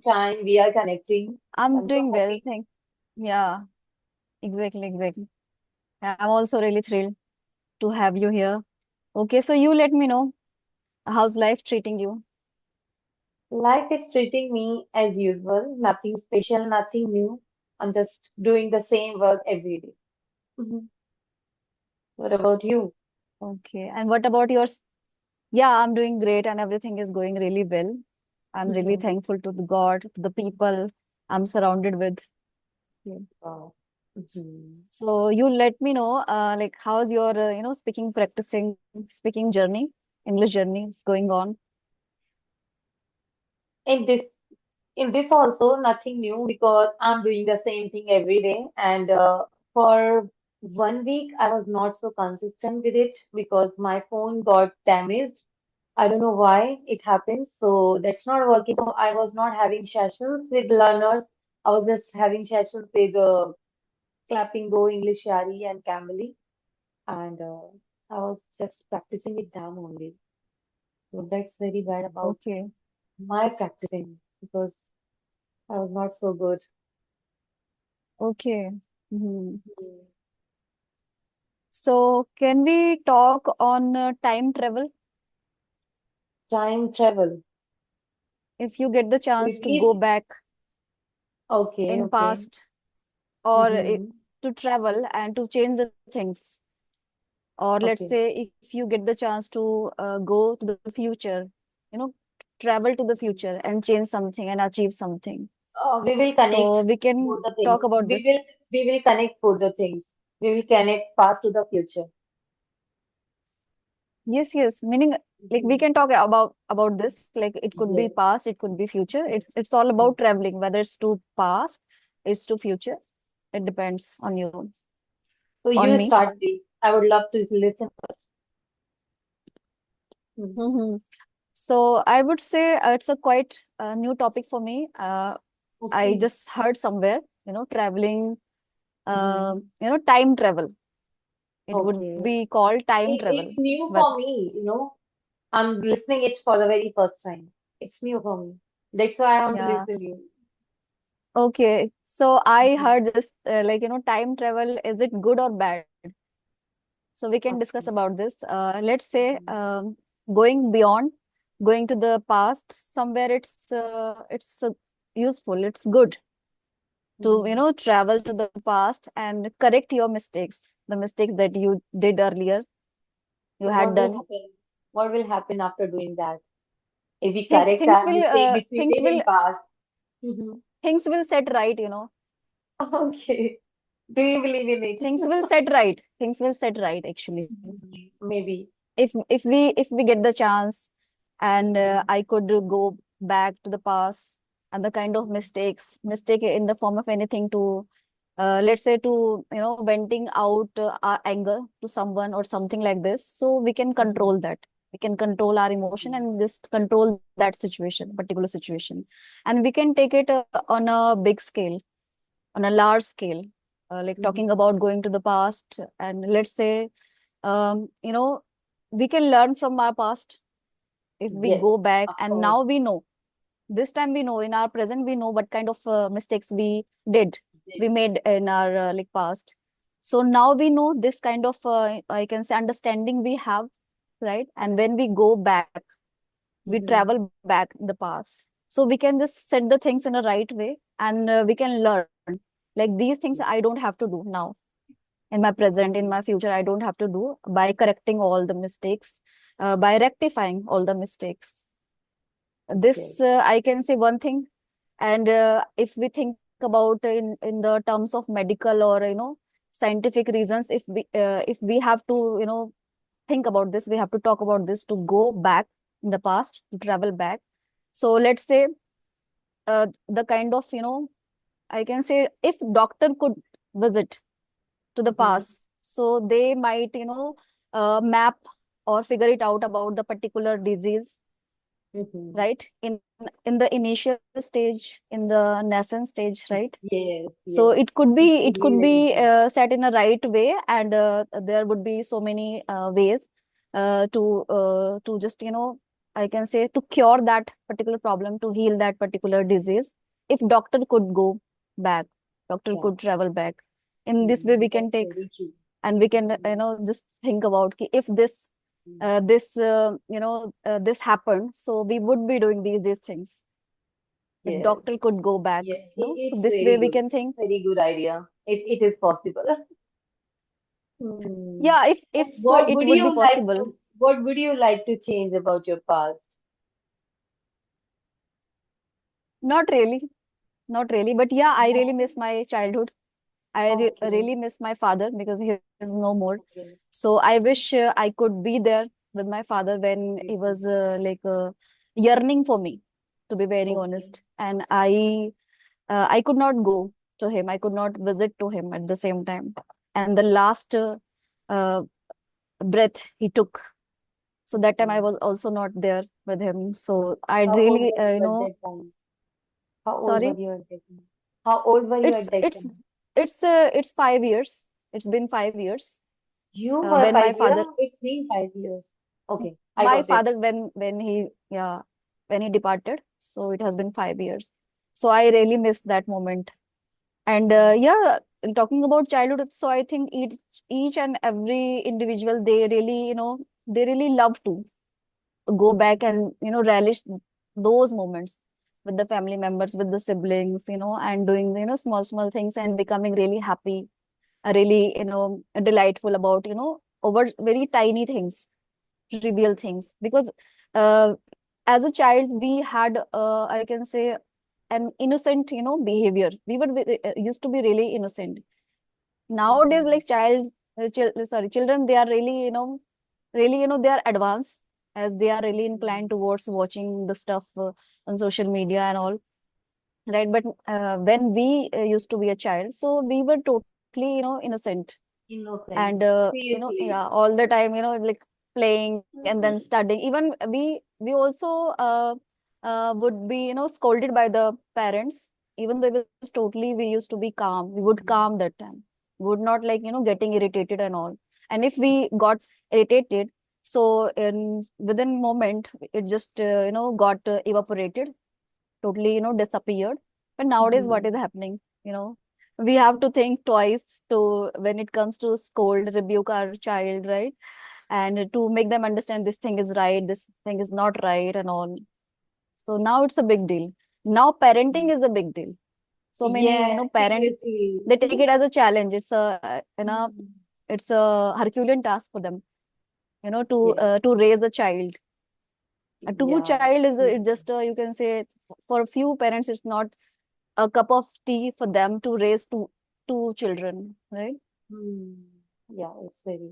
time we are connecting. I'm I'm so doing well, happy. yeah, exactly. Yeah, I'm also really thrilled to have you here. Okay, so you let me know how's life treating you? Life is treating me as usual, nothing special, nothing new. I'm just doing the same work every day. Mhm. What about you? Okay, and what about yours? Yeah, I'm doing great and everything is going really well. I'm really Mhm. thankful to the God, to the people I'm surrounded with. Yeah. Wow. Mhm. So you let me know, like how's your, speaking journey, English journey is going on? In this in this also nothing new because I'm doing the same thing every day. And for 1 week I was not so consistent with it because my phone got damaged. I don't know why it happened. So that's not working. So I was not having sessions with learners. I was just having sessions with Clapping Go, English Yari, and Cambly. And I was just practicing with them only. So that's very bad about Okay, my practicing because I was not so good. okay. Mhm. Hmm. So can we talk on time travel? Time travel. If you get the Could chance you to go please? back Okay, in okay. past or Mm-hmm. to travel and to change the things, or let's Okay. say if you get the chance to go to the future, you know, travel to the future and change something and achieve something. We will connect So we can both the talk things. about this. We will connect both the things. We will connect past to the future. Yes, meaning like we Mhm. can talk about this. Like it could be Yes. past, it could be future. It's all about Mm. traveling, whether it's to past, it's to future. It depends on you, So on you me. start this. I would love to listen first. Mm. Mhm. So I would say it's a quite new topic for me. I Okay. just heard somewhere, traveling, Mm-hmm. time travel. It would Okay. be called time travel. It's new But for me. I'm listening it for the very first time. It's new for me. That's why I want to yeah, listen you. okay. So I Mhm. heard this, time travel, is it good or bad? So we can discuss Okay. about this. Let's say Mhm. going beyond, going to the past, somewhere it's useful. It's good to Mhm. travel to the past and correct your mistakes, the mistakes that you did earlier, you So had what will done. happen? What will happen after doing that? If we correct Things our will mistake which we things did will in past. Mhm. things will set right. Okay. Do you believe in it? Things will set right actually. Mhm. Maybe. If we get the chance and Mhm. I could go back to the past and the kind of mistake in the form of anything to let's say to venting out our anger to someone or something like this, so we can Mhm. control that. We can control our emotion Mhm. and just control that particular situation, and we can take it on a big scale, on a large scale, like talking Mhm. about going to the past. And let's say um, you know we can learn from our past if we Yes, go back, of and course. now we know, this time we know, in our present we know what kind of mistakes we did, Yes. we made in our like past. So now we know this kind of I can say understanding we have, right? And when we go back, we Mhm. travel back in the past, so we can just set the things in a right way, and we can learn like these things I don't have to do now in my present, in my Mhm. future. I don't have to do by correcting all the mistakes, by rectifying all the mistakes. Okay. This I can say one thing. And if we think about in the terms of medical or scientific reasons, if we have to think about this, we have to talk about this, to go back in the past, to travel back. So let's say the kind of I can say, if doctor could visit to the Mhm. past, so they might map or figure it out about the particular disease, Mhm. right? In the initial stage, in the nascent stage, right? Yes, So yes. It it could be could very be good. set in a right way, and there would be so many ways to just I can say, to cure that particular problem, to heal that particular disease, if doctor could go back, doctor Yeah. could travel back. In this way, we can That's take, very true. and we can, Mhm. just think about ki if this, Mm. this happened, so we would be doing these things. If Yes. doctor could go back, Yeah. so It's this very way we good. can It's think, very good idea. It is possible. Hmm. yeah, if And what it would would be you like possible. to what would you like to change about your past? Not really, not really, but yeah, I really No? miss my childhood. I Okay. really miss my father because he is no more. Okay. So I wish I could be there with my father when he Okay. was yearning for me, to be very Okay. honest. And I could not go to him. I could not visit to him at the same time. And the last uh, breath he took. So that time I Okay. was also not there with him. So I How old really, were you at that time? How old were sorry, you at that time? How old were you it's at that it's time? it's 5 years. It's been 5 years. You were When my 5 years? father It's been 5 years. Okay, I my got it. father when he, yeah, when he departed, so it has been 5 years. So I really miss that moment. And yeah, in talking about childhood, so I think each and every individual, they really, they really love to go back and relish those moments with the family members, with the siblings, and doing small small things and becoming really happy, really delightful about over very tiny things, trivial things. Because uh, as a child we had, I can say, an innocent behavior. We were used to be really innocent. Nowadays, Mhm. like children, they are really really they are advanced, as they are really inclined towards watching the stuff on social media and all, right? But when we used to be a child, so we were totally innocent. And Innocent. yeah, Seriously. all the time, like playing and then Mhm. studying. Even we also would be scolded by the parents, even though it was totally, we used to be calm. We would calm that time. We would not like getting irritated and all. And if we got irritated, so in within moment it just got evaporated, totally disappeared. But nowadays what is Mhm. happening, we have to think twice to when it comes to scold, rebuke our child, right? And to make them understand this thing is right, this thing is not right and all. So now it's a big deal. Now parenting is a big deal. So many Yeah, parent, seriously. they take it as a challenge. It's a Mhm. it's a Herculean task for them, Yes. to raise a child. A two Yeah. child is Seriously. just you can say, for a few parents it's not a cup of tea for them to raise two children, right? Hmm. Yeah, it's very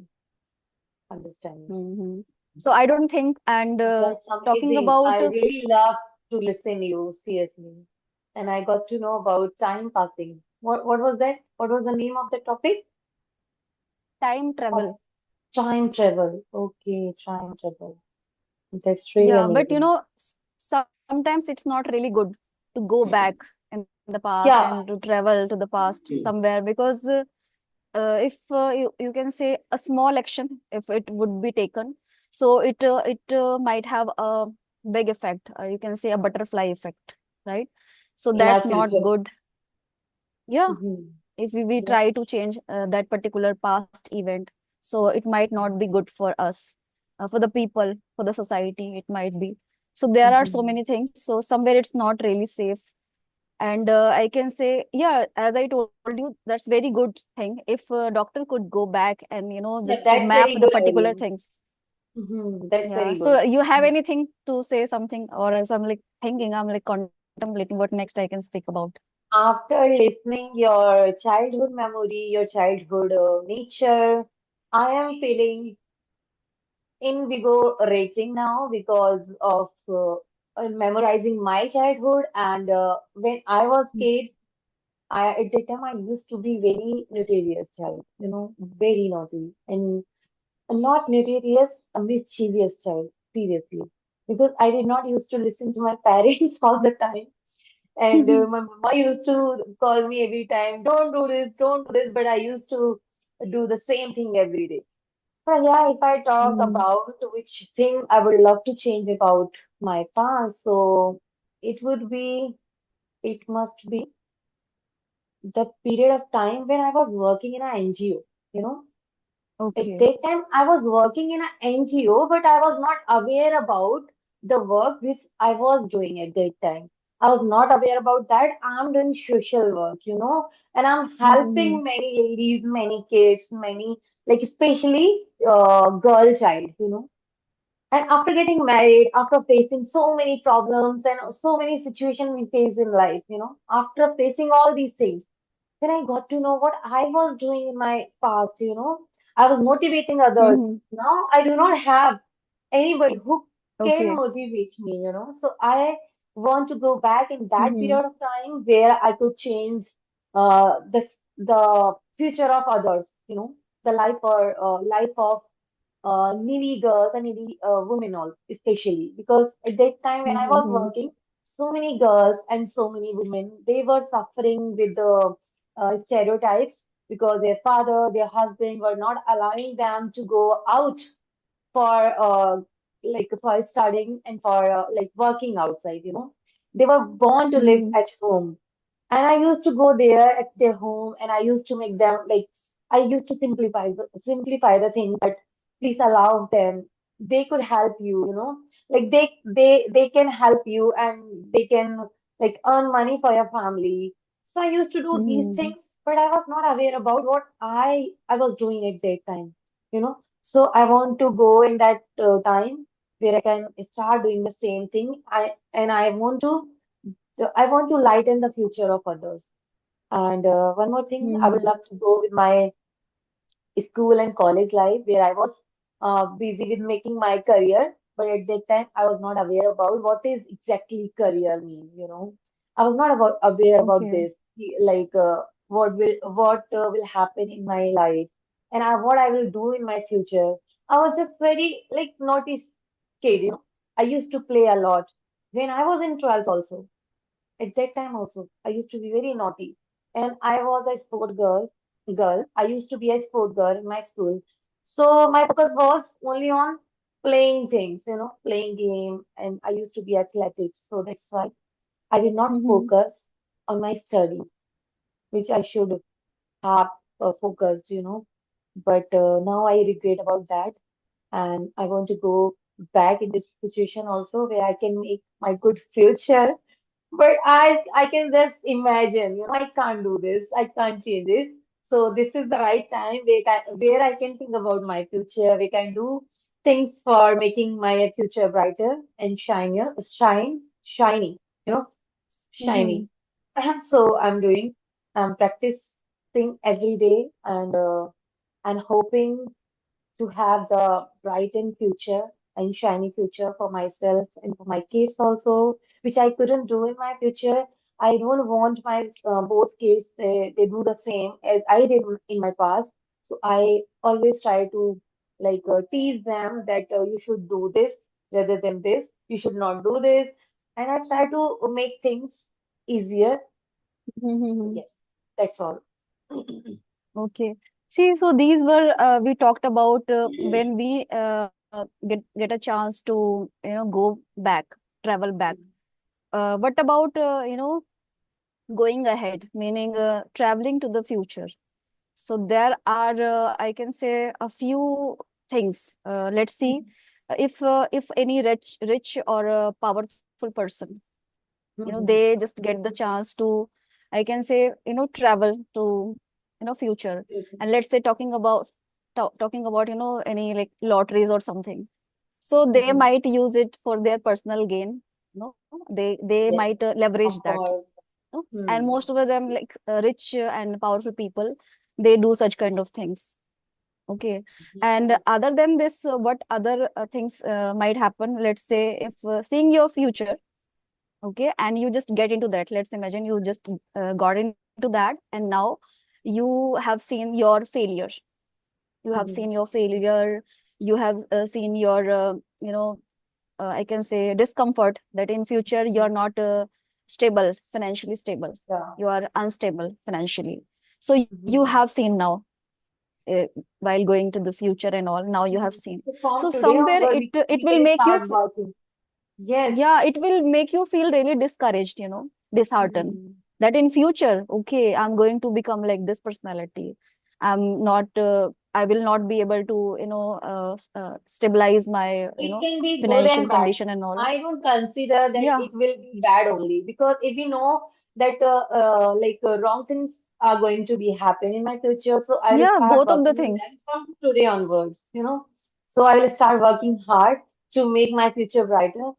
understanding. Hmm. So I don't think, and That's talking amazing. about I really love to listen you, seriously. And I got to know about time passing. What was that? What was the name of the topic? time Oh, travel. time travel. Okay, time travel. That's really Yeah, but amazing. sometimes it's not really good to go back in the past and to Yeah. travel to the past somewhere, because if you can say a small action, if it would be taken, so it might have a big effect. You can say a butterfly effect, right? So In our that's not childhood. good. Yeah, Hmm. if we Yes. try to change that particular past event, so it might not be good for us, for the people, for the society, it might be. So there are so Hmm. many things, so somewhere it's not really safe. And I can say, yeah, as I told you, that's very good thing if a doctor could go back and Yeah, just that's map very the good particular idea. things. That's Yeah, very so good. you have anything to say something, or else I'm like thinking, I'm like contemplating what next I can speak about. After listening your childhood memory, your childhood nature, I am feeling invigorating now because of memorizing my childhood. And when I was kid, at that time I used to be very notorious child, very naughty and not notorious, a mischievous child, seriously. Because I did not used to listen to my parents all the time. And my mama used to call me every time, don't do this, but I used to do the same thing every day. But yeah, if I talk Mm-hmm. about which thing I would love to change about my past, so it would be, it must be the period of time when I was working in an NGO, you know. At Okay. that time, I was working in an NGO, but I was not aware about the work which I was doing at that time. I was not aware about that. I'm doing social work, you know, and I'm Mm-hmm. helping many ladies, many kids, many, like, especially girl child, you know. And after getting married, after facing so many problems and so many situations we face in life, you know, after facing all these things, then I got to know what I was doing in my past, you know. I was motivating others. Mm-hmm. Now I do not have anybody who can Okay. motivate me, you know. So I want to go back in that Mm-hmm. period of time where I could change the future of others, you know, the life or life of needy girls and needy women all, especially because at that time when I was Mm-hmm. working, so many girls and so many women, they were suffering with the stereotypes because their father, their husband were not allowing them to go out for like for studying and for like working outside, you know. They were born to live Mm-hmm. at home. And I used to go there at their home and I used to make them like I used to simplify the things that please allow them. They could help you, you know. Like they can help you and they can like earn money for your family. So I used to do these Mm-hmm. things, but I was not aware about what I was doing at that time, you know. So I want to go in that time where I can start doing the same thing. I want to lighten the future of others. And one more thing, I would Mm-hmm. love to go with my school and college life where I was busy with making my career. But at that time, I was not aware about what is exactly career mean, you know. I was not aware about Okay. this, like what will happen in my life and what I will do in my future. I was just very like naughty kid, you know. I used to play a lot when I was in 12th also. At that time also, I used to be very naughty. And I was a girl. I used to be a sport girl in my school. So my focus was only on playing things, you know, playing game. And I used to be athletics. So that's why I did not Mm-hmm. focus on my studies, which I should have focused, you know. But now I regret about that. And I want to go back in this situation also where I can make my good future, but I can just imagine, you know, I can't do this, I can't change this. So this is the right time where I can think about my future. We can do things for making my future brighter and shiny, you know, Mm-hmm. shiny. So I'm practicing every day and hoping to have the brightened future and shiny future for myself and for my kids also, which I couldn't do in my future. I don't want my both kids they do the same as I did in my past. So I always try to like tease them that you should do this rather than this. You should not do this, and I try to make things easier. So Mm-hmm. yes, that's all. Okay. See, so these were we talked about when we get a chance to go back, travel back. What about going ahead, meaning traveling to the future? So there are I can say a few things. Let's see if any rich or powerful person, they Mhm. just get the chance to, I can say, travel to future. And let's say talking about any like lotteries or something, so they Mhm. might use it for their personal gain. They might Yes, leverage of that. course. And Hmm. most of them, like rich and powerful people, they do such kind of things. Okay. And Yes. other than this, what other things might happen? Let's say if seeing your future, okay, and you just get into that. Let's imagine you just got into that, and now you have seen your failure. You have Mhm. seen your failure. You have seen your I can say discomfort, that in future you're not stable, financially stable. Yeah. You are unstable financially. So you have Mhm. seen now. uh, while going to the future and all. Now you have Hmm. seen. So from So today somewhere onward, it we will can make you, start working. Yes. yeah, it will make you feel really discouraged, disheartened. Hmm. That in future, okay, I'm going to become like this personality. I will not be able to, stabilize my, It can be good financial and bad. condition and all. I don't consider that Yeah, it will be bad only because if we know that wrong things are going to be happen in my future, so I will yeah, start both of the working on things. them from today onwards. So I will start working hard to make my future brighter.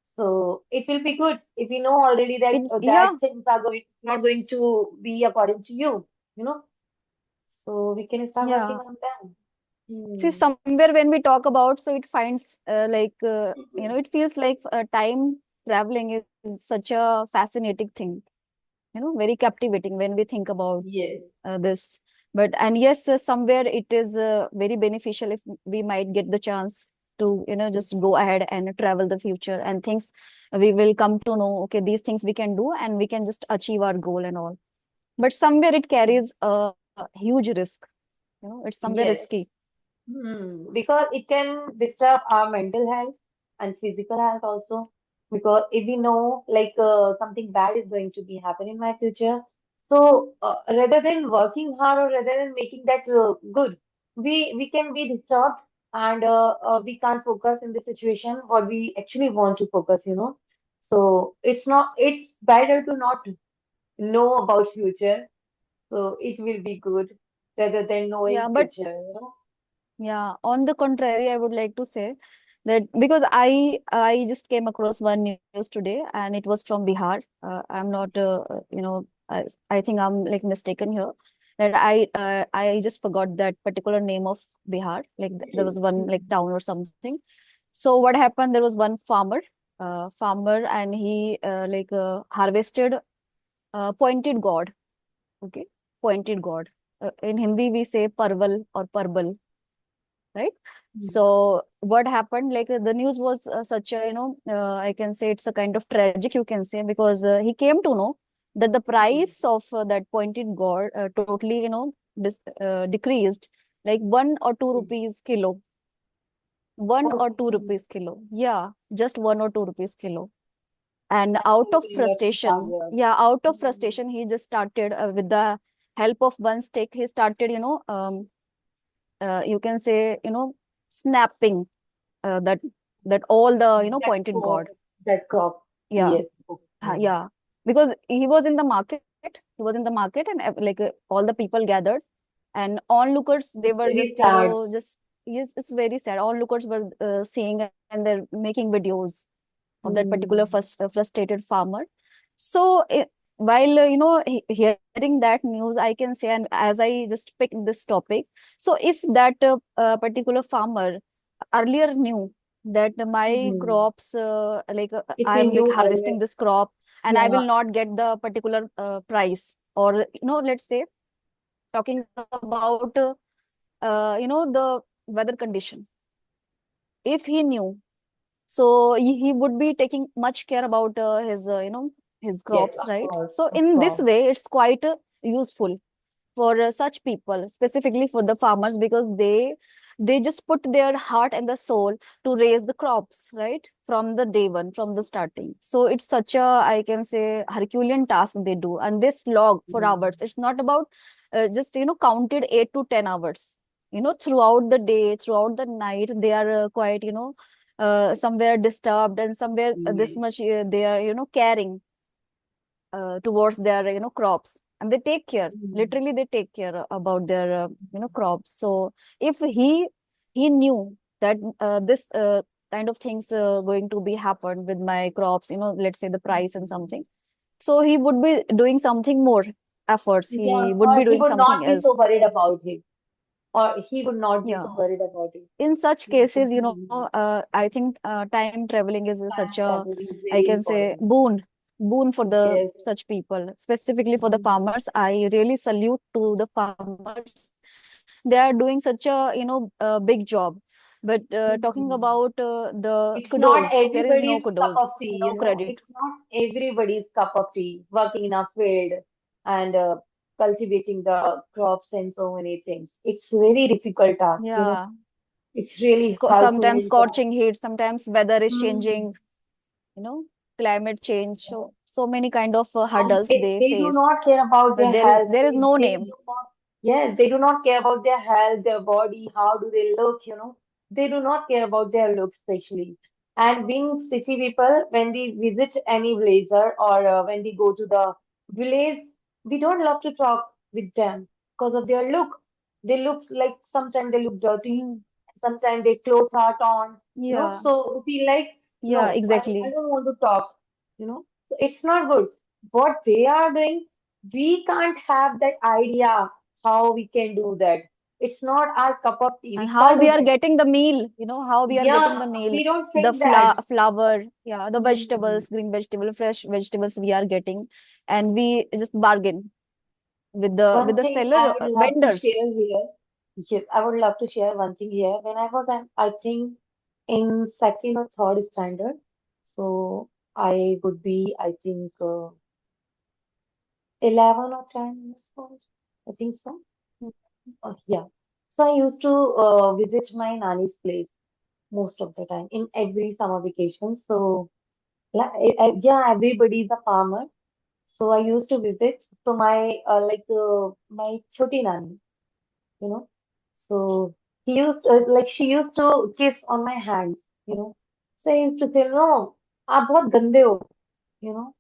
So it will be good if you know already that Yeah, that things are going not going to be according to you, you know. So we can start working yeah. on them. See, Hmm. somewhere when we talk about, so it finds it feels like time traveling is such a fascinating thing, very captivating when we think about Yes. this. But and yes, somewhere it is very beneficial if we might get the chance to, just go ahead and travel the future, and things we will come to know, okay, these things we can do and we can just achieve our goal and all. But somewhere it carries a huge risk, it's somewhere Yes. risky. Because it can disturb our mental health and physical health also. Because if we know something bad is going to be happen in my future, so rather than working hard or rather than making that good, we can be disturbed and we can't focus in the situation what we actually want to focus. So it's better to not know about future. So it will be good rather than knowing Yeah, but future. yeah, on the contrary, I would like to say that because I just came across one news today, and it was from Bihar. I'm not, I think I'm like mistaken here. That I just forgot that particular name of Bihar. Like there was one like town or something. So what happened? There was one farmer, and he harvested pointed gourd. Okay, pointed gourd. In Hindi, we say parval or parbal, right? So what happened, like the news was such a, I can say it's a kind of tragic, you can say, because he came to know that the price of that pointed gourd totally, decreased, like 1 or 2 rupees kilo, one or two Okay. rupees kilo, yeah, just 1 or 2 rupees kilo. And That's out of really less to frustration, Sagar. yeah, out of Mm. frustration, he just started with the help of one stick, he started, you can say, snapping that all the, That pointed crop, gourd. that crop. Yeah, Yes. Okay. yeah, because he was in the market, and all the people gathered, and onlookers, they It's were very just, sad. just, yes, it's very sad. Onlookers were seeing, and they're making videos of that particular Mm. frustrated farmer. So while hearing that news, I can say, and as I just picked this topic, so if that particular farmer earlier knew that my Mm. crops, If I we am like knew earlier, harvesting this crop, and I yeah, will not get the particular price, or let's say, talking about the weather condition, if he knew, so he would be taking much care about his yes, crops, of right? course, So of in this course. way, it's quite useful for such people, specifically for the farmers, because they just put their heart and the soul to raise the crops, right, from the day one, from the starting. So it's such a, I can say, Herculean task they do, and they slog for Mm. hours. It's not about just counted 8 to 10 hours. Throughout the day, throughout the night, they are quite somewhere disturbed, and somewhere this Yes. much they are caring towards their crops, and they take care, Mm. literally they take care about their crops. So if he knew that this kind of things going to be happen with my crops, let's say the price and Mm. something, so he would be doing something more efforts, Yeah, he would or be he doing would something not be so else. worried about it, or he would not be Yeah, so worried about it. in such cases, Mhm. I think time traveling is such Time a, travel is I very can say, important. boon for the Yes. such people, specifically for the Mm. farmers. I really salute to the farmers. They are doing such a big job. But talking about Mm. the It's not kudos, there is no everybody's cup of kudos, tea, no credit. It's not everybody's cup of tea working in a field and cultivating the crops and so many things. It's very difficult task, you know. Yeah. It's really Sometimes Herculean task. scorching heat, sometimes weather is Hmm. changing, you know, climate change. So many kind of And hurdles they they do face. not care about But their there is health. there is no They name. do not, yes, they do not care about their health, their body, how do they look, you know. They do not care about their looks, especially. And being city people, when we visit any villager or when we go to the village, we don't love to talk with them because of their look. They look like sometimes they look dirty, Mhm. sometimes their clothes are torn, you know. Yeah, So we feel like, yeah, no, I exactly. don't want to talk, you know. So it's not good what they are doing, we can't have that idea how we can do that. It's not our cup of tea. And We how can't we do are that. getting the meal, how we are getting Yeah, the meal, we don't the think that. flour, yeah, the Hmm. vegetables, green vegetable, fresh vegetables we are getting, and we just bargain with the One thing I seller would love to vendors. share here. Yes, I would love to share one thing here. When I was, I think, in second or third standard, so I would be, I think, 11 or 10 years old. I think so. Yeah. So I used to visit my nanny's place most of the time in every summer vacation. So yeah, everybody is a farmer. So I used to visit to my my choti nani, you know. So like she used to kiss on my hands, you know. So I used to say, no, आप बहुत गंदे हो, you know.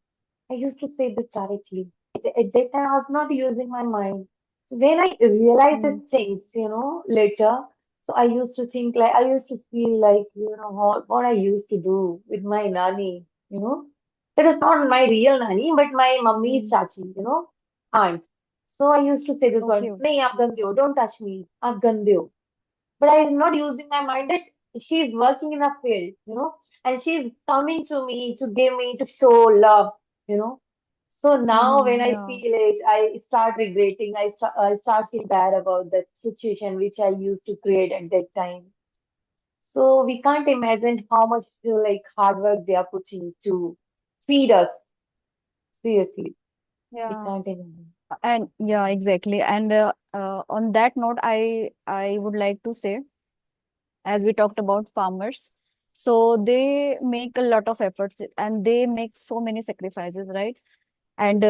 I used to say this directly. At that time, I was not using my mind. So when I realized Mm, these things, you know, later, so I used to think like, I used to feel like, you know, what I used to do with my nanny, you know. That was not my real nanny, but my mummy mm. chachi, you know, aunt. So I used to say this word, Okay. nahi, aap gande ho, don't touch me, aap gande ho. But I'm not using my mind that she's working in a field, you know, and she's coming to me to give me to show love, you know. So now when I Yeah. feel it, I start regretting. I start feel bad about that situation which I used to create at that time. So we can't imagine how much like hard work they are putting to feed us. Seriously, we Yeah. can't imagine. And yeah, exactly. And on that note, I would like to say, as we talked about farmers, so they make a lot of efforts and they make so many sacrifices, right? And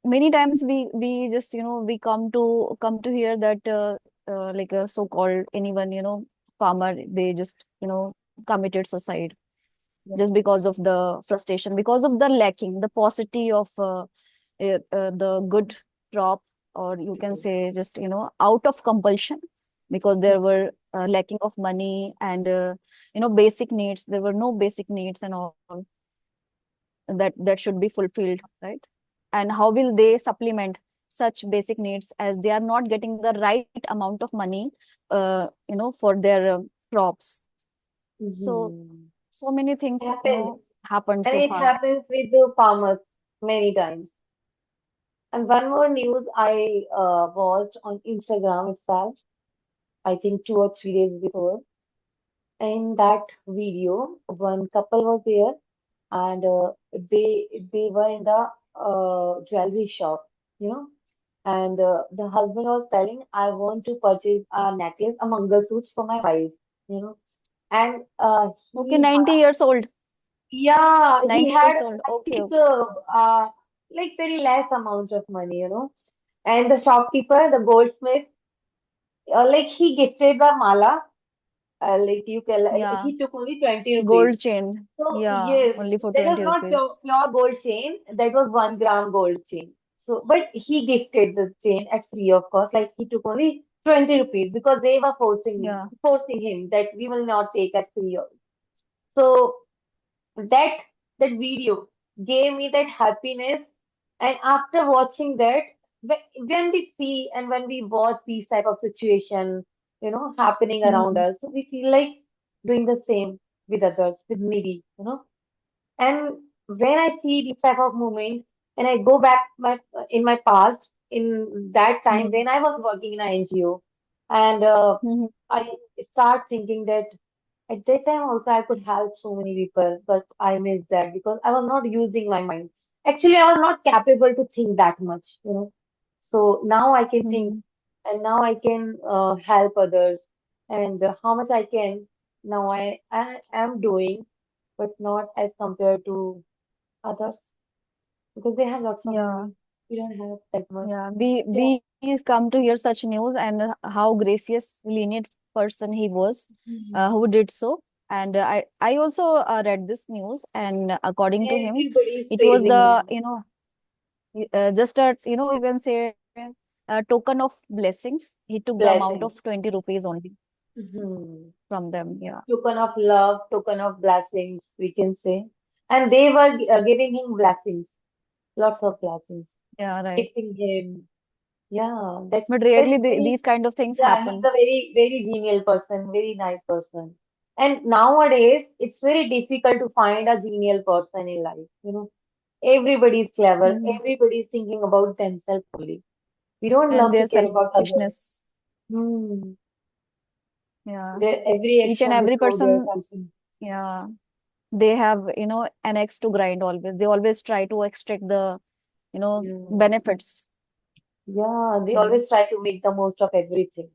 many times we just we come to hear that like a so-called anyone farmer, they just committed suicide Yeah. just because of the frustration, because of the lacking the paucity of the good crop, or you can Mhm. say just out of compulsion, because there were lacking of money and basic needs, there were no basic needs and all that should be fulfilled, right? And how will they supplement such basic needs as they are not getting the right amount of money for their crops? So Mhm. so many things Happens, happened and so it far. happens with the farmers many times. And one more news I watched on Instagram itself, I think 2 or 3 days before. In that video, one couple was there and they were in the jewelry shop, you know. And the husband was telling, I want to purchase a necklace, a mangalsutra for my wife, you know. And Okay, 90 years old. yeah, he 90 had, years old. I Okay, think, okay. like very less amount of money, you know. And the shopkeeper, the goldsmith, like he gifted the mala, like you can, Yeah. he took only 20 rupees. Gold chain. So Yeah, yes, only for that was 20 not rupees. pure gold chain. That was 1 gram gold chain. So, but he gifted the chain at free of cost. Like he took only 20 rupees because they were Yeah. forcing him that we will not take at free. So that that video gave me that happiness. And after watching that, when we see and when we watch these type of situation, you know, happening around Mhm. us, so we feel like doing the same with others, with needy, you know. And when I see this type of moment, and I go back in my past, in that time Mhm. when I was working in an NGO, and Mhm. I start thinking that at that time also I could help so many people, but I missed that because I was not using my mind. Actually, I was not capable to think that much, you know. So now I can think, Hmm. and now I can help others, and how much I can now I am doing, but not as compared to others because they have lots of Yeah. money. We don't have that much. Yeah, Yeah. we come to hear such news, and how gracious, lenient person he was, Mhm. who did so. And I also read this news, and according to him, Everybody is it was praising the him. just a, you can say, a token of blessings. He took the amount of Blessing. 20 rupees only Mhm. from them. Yeah, Token of love, token of blessings, we can say. And they were giving him blessings, lots of blessings, yeah, right. praising him. Yeah, But that's rarely very, these kind of things yeah, he's happen. a very, very genial person, very nice person. And nowadays, it's very difficult to find a genial person in life. Everybody's clever, Hmm. everybody's thinking about themselves only. We don't And love to their care about others. selfishness. Hmm. Yeah, Every each and action they every show their person. something. Yeah, they have, an axe to grind always. They always try to extract the, Yeah. benefits. Yeah, they Mm. always try to make the most of everything.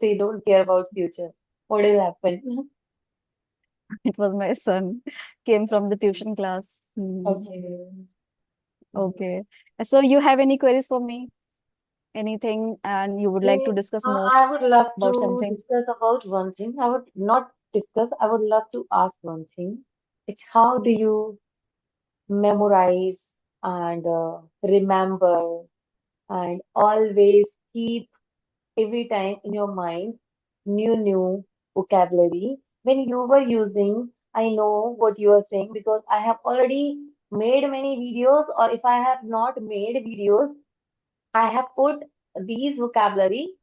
They don't care about future. What will happen? It was my son, came from the tuition class. Hmm. Okay. Mhm. Okay. So you have any queries for me? Anything, and you would like to discuss more I would love about to something? discuss about one thing. I would not discuss, I would love to ask one thing. It's how do you memorize and remember and always keep every time in your mind new vocabulary when you were using. I know what you are saying because I have already made many videos, or if I have not made videos, I have put these vocabulary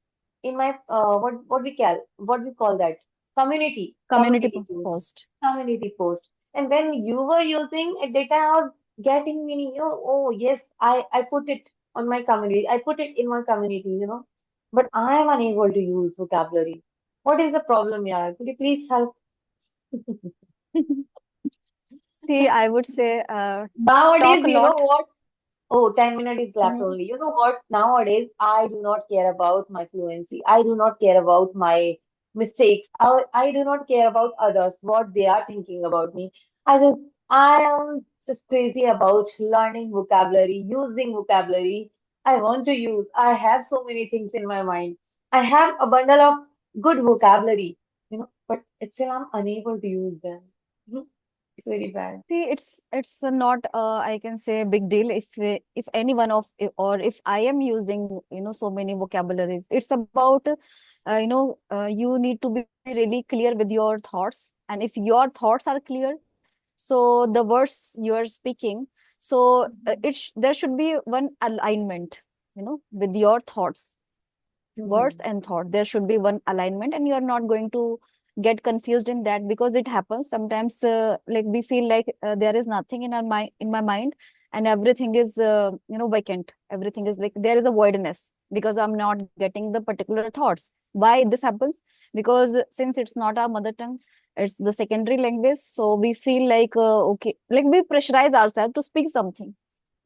in my what we call that Community community post post. community post. And when you were using a data, I was getting meaning. Oh yes, I put it on my community. I put it in my community. But I am unable to use vocabulary. What is the problem, yeah? Could you please help? See, I would say, Nowadays, talk a you know lot. what? Oh, 10 minutes is left Hmm. only. You know what? Nowadays, I do not care about my fluency. I do not care about my mistakes. I do not care about others, what they are thinking about me. I am just crazy about learning vocabulary, using vocabulary. I want to use. I have so many things in my mind. I have a bundle of good vocabulary, but still I'm unable to use them. It's very bad. See, it's not, I can say, a big deal if any one of, or if I am using, so many vocabularies. It's about, you need to be really clear with your thoughts, and if your thoughts are clear, so the words you are speaking, so there should be one alignment, with your thoughts, words Mhm. and thought. There should be one alignment, and you are not going to get confused in that, because it happens sometimes, like we feel like, there is nothing in our mind, in my mind, and everything is, vacant. Everything is like there is a voidness, because I'm not getting the particular thoughts. Why this happens? Because since it's not our mother tongue, it's the secondary language, so we feel like, okay, like we pressurize ourselves to speak something,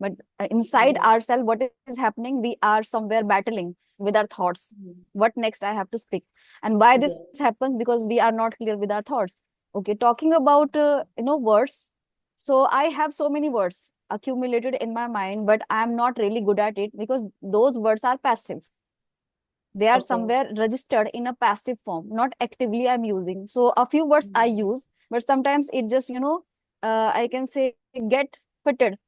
but inside Yeah. ourselves, what is happening, we are somewhere battling with our thoughts. Mhm. What next I have to speak? And why this Yeah. happens? Because we are not clear with our thoughts. Okay, talking about, words. So I have so many words accumulated in my mind, but I am not really good at it, because those words are passive. They are Okay. somewhere registered in a passive form, not actively I'm using. So a few words I Mhm. use, but sometimes it just, I can say, get fitted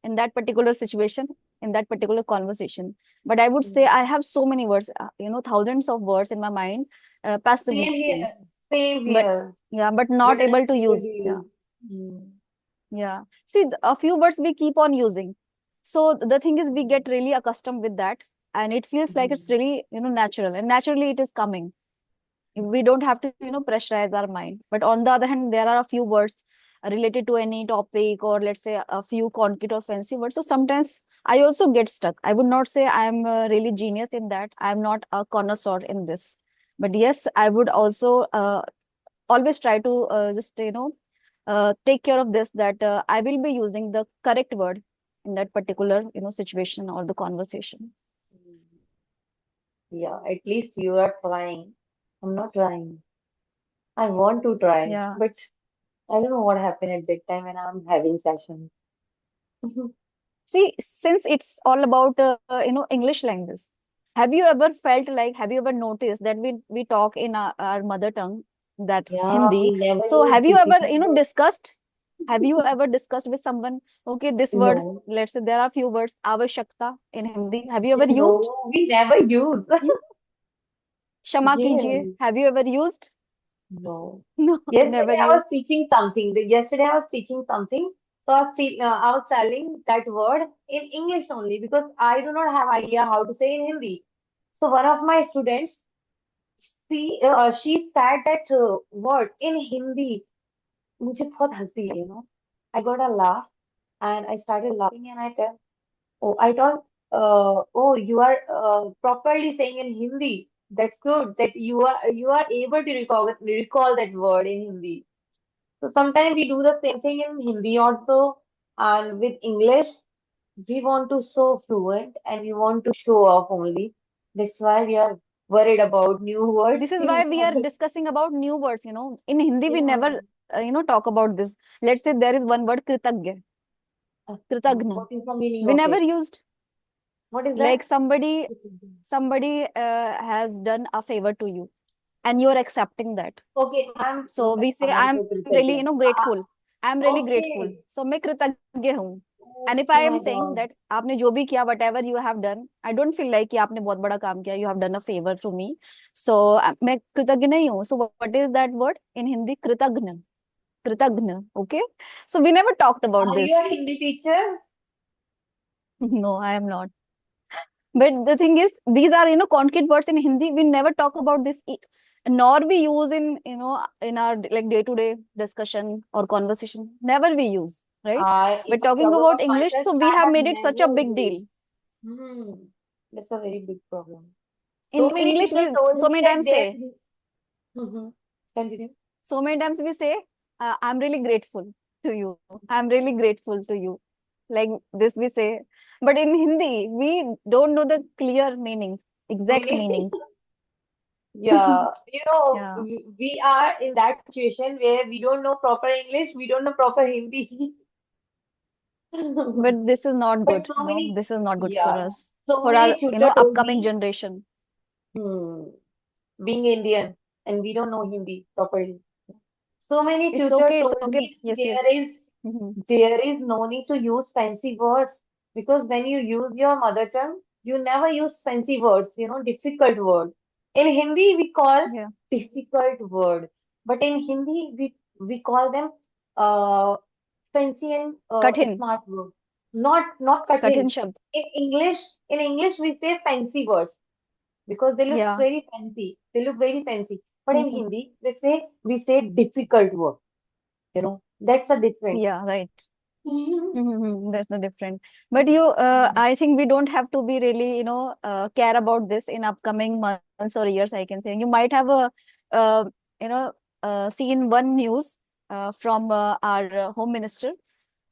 in that particular situation, in that particular conversation. But I would say I Mhm. have so many words, thousands of words in my mind, Same passively, here. Same but here. yeah, but not But able to unable to use. Yeah, use. Mm. yeah. See, a few words we keep on using. So the thing is, we get really accustomed with that, and it feels like it's Mhm. really, natural, and naturally it is coming. We don't have to, pressurize our mind. But on the other hand, there are a few words related to any topic, or let's say a few concrete or fancy words. So sometimes I also get stuck. I would not say I'm really genius in that. I'm not a connoisseur in this, but yes, I would also always try to take care of this, that I will be using the correct word in that particular, situation or the conversation. Mm. Yeah, at least you are trying. I'm not trying. I want to try, Yeah. but I don't know what happened at that time when I'm having sessions. See, since it's all about English language, have you ever noticed that we talk in our mother tongue, that's Yeah, Hindi. we never So use have you ever difficult words. discussed with someone, okay, this word, No, let's say there are few words, आवश्यकता in Hindi, have you ever used? no, we never use. Hmm? क्षमा कीजिए, Yes, have you ever used? no. No, never Yesterday I was used. teaching something. Yesterday I was teaching something. So I was telling that word in English only because I do not have idea how to say in Hindi. So one of my students, she said that word in Hindi. मुझे बहुत हंसी आई, I got a laugh and I started laughing and I thought, oh, you are properly saying in Hindi. That's good that you are able to recall that word in Hindi. So sometimes we do the same thing in Hindi also, and with English, we want to show fluent and we want to show off only. That's why we are worried about new words, This is new why we are vocabulary. discussing about new words. In Hindi we Yeah. never talk about this. Let's say there is one word कृतज्ञ, कृतघ्न. What is the meaning We of never it? used. What is that? Like somebody has done a favor to you and you're accepting that. Okay, I'm So we say I'm I'm so really कृतज्ञ. grateful. I'm really grateful. Okay. So मैं कृतज्ञ हूँ. And if I Oh am my saying God. that आपने जो भी किया, whatever you have done, I don't feel like कि आपने बहुत बड़ा काम किया, you have done a favor to me. So मैं कृतज्ञ नहीं हूँ. So what is that word in Hindi? कृतघ्न. कृतघ्न. Okay. So we never talked about Are you this. a Hindi teacher? No, I am not. But the thing is, these are, concrete words in Hindi. We never talk about this, nor we use in our like day-to-day discussion or conversation. Never we use, right? If But I talking talk about about English, myself, so we I have have made it such a never big used. deal. Hmm. That's a very big problem. In So many English, people we told so me many that times they. say, Mhm. Continue. so many times we say, I'm really grateful to you. I'm really grateful to you. Like this we say. But in Hindi, we don't know the clear meaning, exact Meaning, meaning. yeah, Yeah. we are in that situation where we don't know proper English, we don't know proper Hindi. But this is not But good, so many, this is not good for yeah, us, so for many our, tutor told upcoming me, generation. hmm, being Indian and we don't know Hindi properly. So many tutor It's told okay. me Yes, there yes. is Hmm. there is no need to use fancy words because when you use your mother tongue, you never use fancy words, difficult word. In Hindi, we call Yeah. difficult word, but in Hindi, we call them uh, fancy and Kathin. smart word. Not Kathin cutting. shabd. In English, we say fancy words because they look Yeah. very fancy. They look very fancy. But in Hmm. Hindi, we say difficult word. That's a different. Yeah, right. Mhm. That's the different. But I think we don't have to be really, care about this in upcoming months or years, I can say. You might have uh, seen one news from our Home Minister,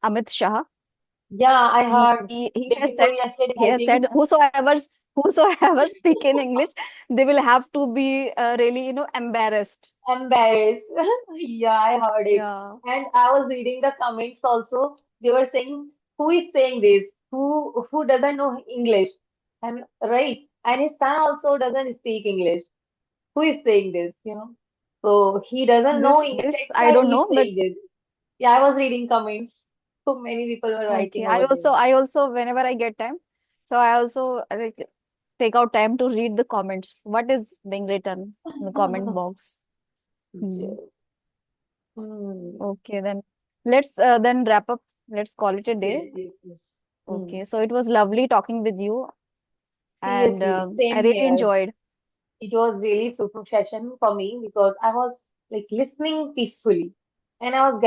Amit Shah. Yeah, I heard He day before yesterday, he I has think. said whosoever speak in English, they will have to be really, embarrassed. Embarrassed. Yeah, I heard it. Yeah. And I was reading the comments also. They were saying, who is saying this? Who doesn't know English? And right. And his son also doesn't speak English. Who is saying this? So he doesn't know English. This That's I why don't he's know, but saying this. Yeah, I was reading comments. So many people were okay. writing over there. I also whenever I get time, so I also like take out time to read the comments. What is being written in the comment box? Hmm. Yes. Hmm. Okay, then let's then wrap up. Let's call it a day. Yes, yes, yes. Hmm. Okay, so it was lovely talking with you, and Seriously, same I really here. enjoyed. It was really fruitful session for me because I was like listening peacefully and I was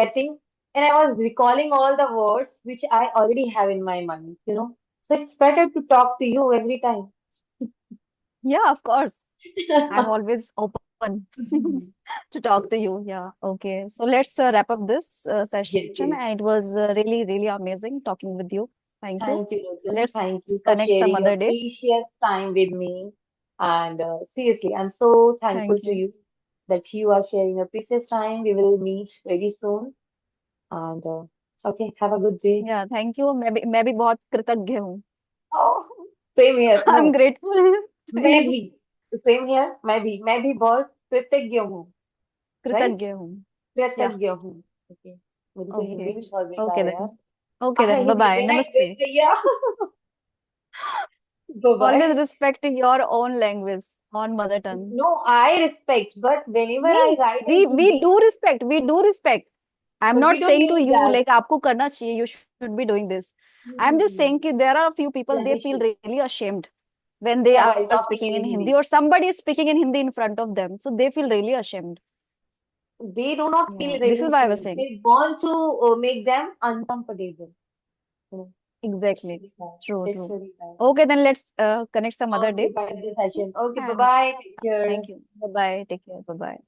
recalling all the words which I already have in my mind. So it's better to talk to you every time. Yeah, of course. I'm always open Mhm. to talk to you. Yeah. Okay. So let's wrap up this session. Yes, And yes. it was really, really amazing talking with you. Thank you. Thank you, Nootan. Let's Thank you for connect some sharing your other day. precious time with me. And seriously, I'm so thankful Thank to you. you that you are sharing your precious time. We will meet very soon. And okay, have a good day. Yeah, thank you. मैं भी बहुत कृतज्ञ हूँ. Oh, same here. I'm No, grateful to मैं you. भी same here. मैं भी बहुत कृतज्ञ हूँ. Right? कृतज्ञ हूँ. Yeah. कृतज्ञ हूँ. Okay. मेरी तो हिंदी Okay. भी बहुत बेकार Okay है यार. then. Okay then. Bye Hindi bye. में ना Namaste. भैया. Always Bye-bye. respect your own language on mother tongue. No, I respect, but whenever I नहीं, write in we Hindi, do respect. We do respect. I'm but we not don't saying to use you that. like आपको करना चाहिए. You should be doing this. I'm just Hmm. saying कि there are a few people they feel Generation. really ashamed when they Yeah, are while speaking talking in in Hindi Hindi. or somebody is speaking in Hindi in front of them. So they feel really ashamed. They do not Yeah, feel this really is why I was shame. saying. They want to make them uncomfortable. You know, that's Exactly. really bad. True, That's true. really bad. Okay, then let's connect some other Okay, day. bye the session. Okay, And bye-bye. Take care. thank you. Bye bye. Take care. Bye bye.